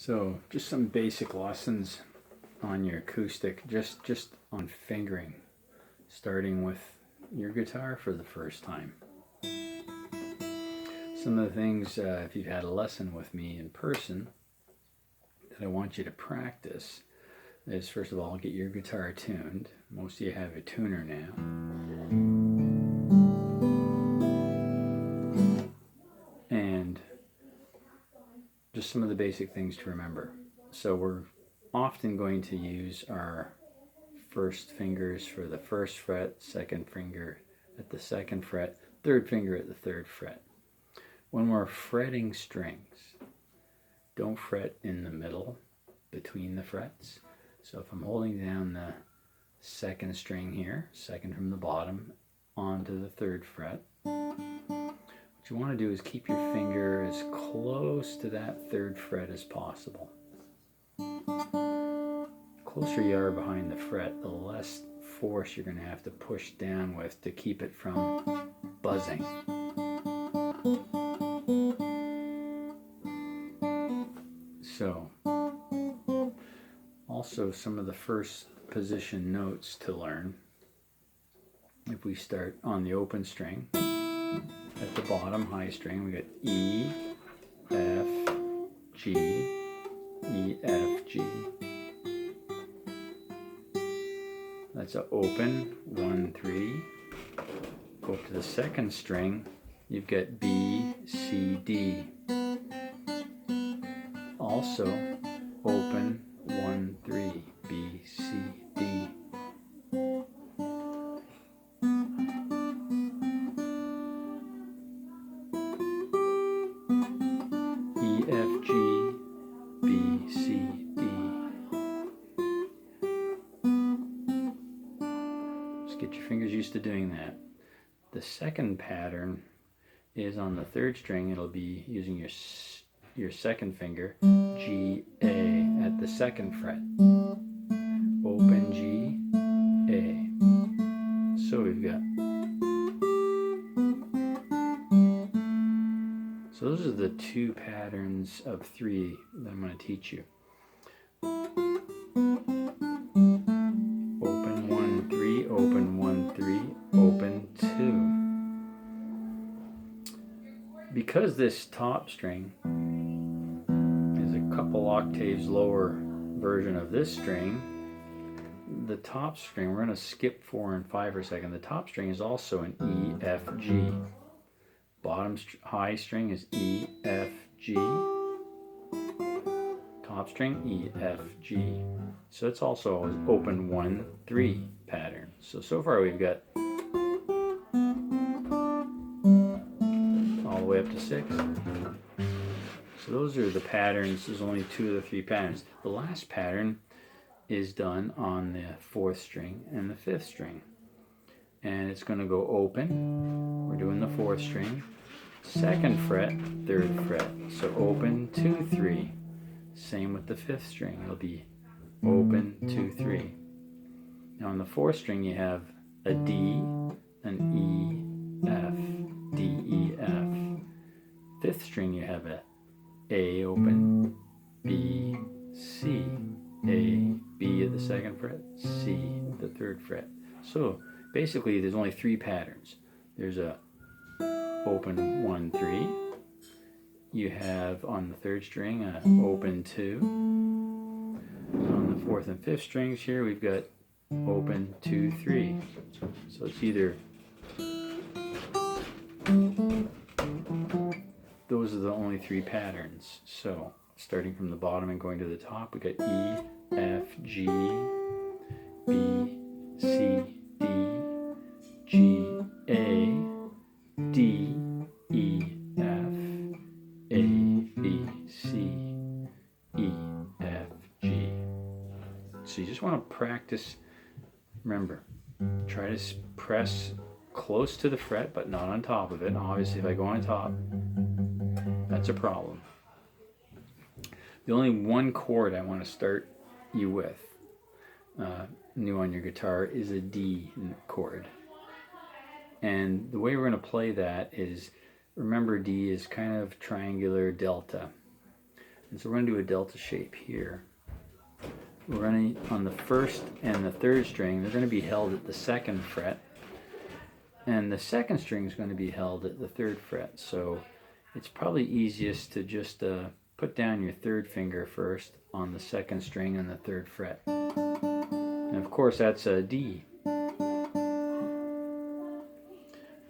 So just some basic lessons on your acoustic, just on fingering, starting with your guitar for the first time. Some of the things, if you've had a lesson with me in person, that I want you to practice is, first of all, get your guitar tuned. Most of you have a tuner now. And just some of the basic things to remember. So we're often going to use our first fingers for the first fret, second finger at the second fret, third finger at the third fret. When we're fretting strings, don't fret in the middle between the frets. So if I'm holding down the second string here, second from the bottom, onto the third fret, what you want to do is keep your finger as close to that third fret as possible. The closer you are behind the fret, the less force you're going to have to push down with to keep it from buzzing. So, also some of the first position notes to learn. If we start on the open string, at the bottom, high string, we got E, F, G, E, F, G. That's an open, 1, 3. Go up to the second string, you've got B, C, D. Also open, 1, 3, B, C, D. E, F, G, B, C, D. Just get your fingers used to doing that. The second pattern is on the third string. It'll be using your second finger, G, A, at the second fret. Open G, A. So we've got. So those are the two patterns of 3 that I'm going to teach you. Open 1, 3, open 1, 3, open 2. Because this top string is a couple octaves lower version of this string, the top string, we're going to skip 4 and 5 for a second. The top string is also an E, F, G. Bottom high string is E, F, G. Top string, E, F, G. So it's also an open 1, 3 pattern. So far we've got all the way up to 6. So those are the patterns. There's only 2 of the 3 patterns. The last pattern is done on the 4th string and the 5th string. And it's going to go open. We're doing the 4th string. 2nd fret, 3rd fret. So open, 2, 3. Same with the 5th string. It'll be open, 2, 3. Now on the 4th string you have a D, an E, F, D, E, F. 5th string you have A open, B, C. A, B at the 2nd fret, C at the 3rd fret. So basically there's only 3 patterns. There's a open 1, 3. You have on the 3rd string a open 2. On the 4th and 5th strings here we've got open 2, 3. So it's either, those are the only 3 patterns. So starting from the bottom and going to the top, we got E, F, G, B, C, D, G, A, D, E, F, A, B, C, E, F, G. So you just want to practice. Remember, try to press close to the fret, but not on top of it. Obviously, if I go on top, that's a problem. The only one chord I want to start you with, new on your guitar, is a D chord. And the way we're going to play that is, remember D is kind of triangular delta. And so we're going to do a delta shape here. We're running on the first and the third string. They're going to be held at the second fret. And the second string is going to be held at the third fret. So it's probably easiest to just put down your third finger first on the second string and the third fret. And of course that's a D.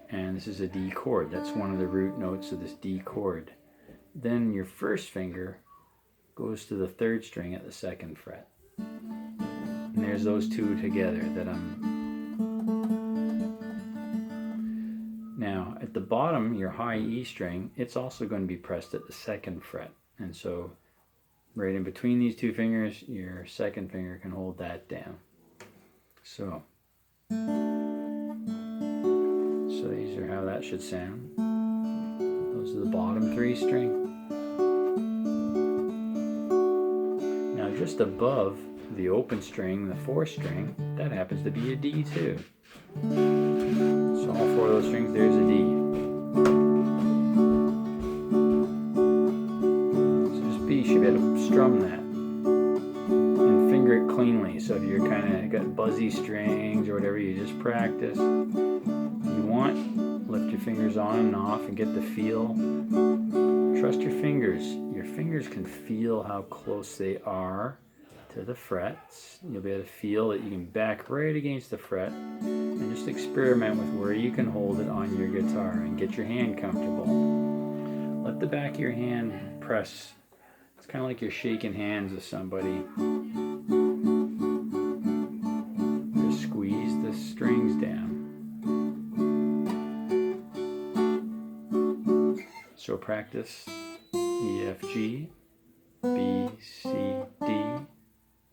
And this is a D chord. That's one of the root notes of this D chord. Then your first finger goes to the third string at the second fret. And there's those two together that Now at the bottom, your high E string, it's also going to be pressed at the second fret. And so right in between these two fingers, your second finger can hold that down. So these are how that should sound. Those are the bottom three string. Now just above the open string, the fourth string, that happens to be a D too. So all four of those strings, there's a D. So you should be able to strum that and finger it cleanly. So if you're kind of got buzzy strings or whatever, you just practice. You want, lift your fingers on and off and get the feel. Trust your fingers. Your fingers can feel how close they are to the frets. You'll be able to feel that you can back right against the fret and just experiment with where you can hold it on your guitar and get your hand comfortable. Let the back of your hand press. It's kind of like you're shaking hands with somebody. Just squeeze the strings down. So practice E, F, G, B, C, D,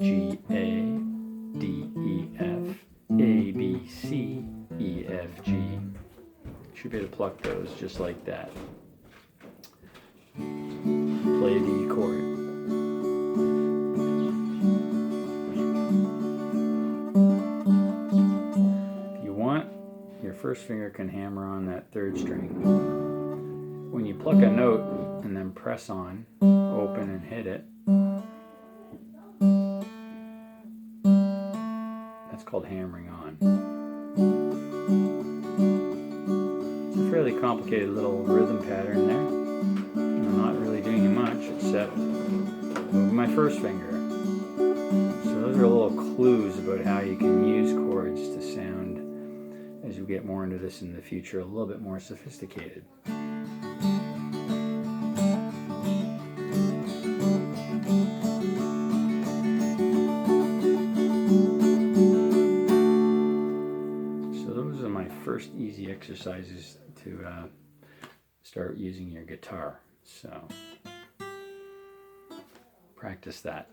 G, A, D, E, F, A, B, C, E, F, G. Should be able to pluck those just like that. Play a D chord. If you want, your first finger can hammer on that third string. When you pluck a note and then press on, open and hit it, that's called hammering on. It's a fairly complicated little rhythm pattern there. I'm not really doing much except move my first finger. So those are little clues about how you can use chords to sound, as you get more into this in the future, a little bit more sophisticated. First easy exercises to start using your guitar. So practice that.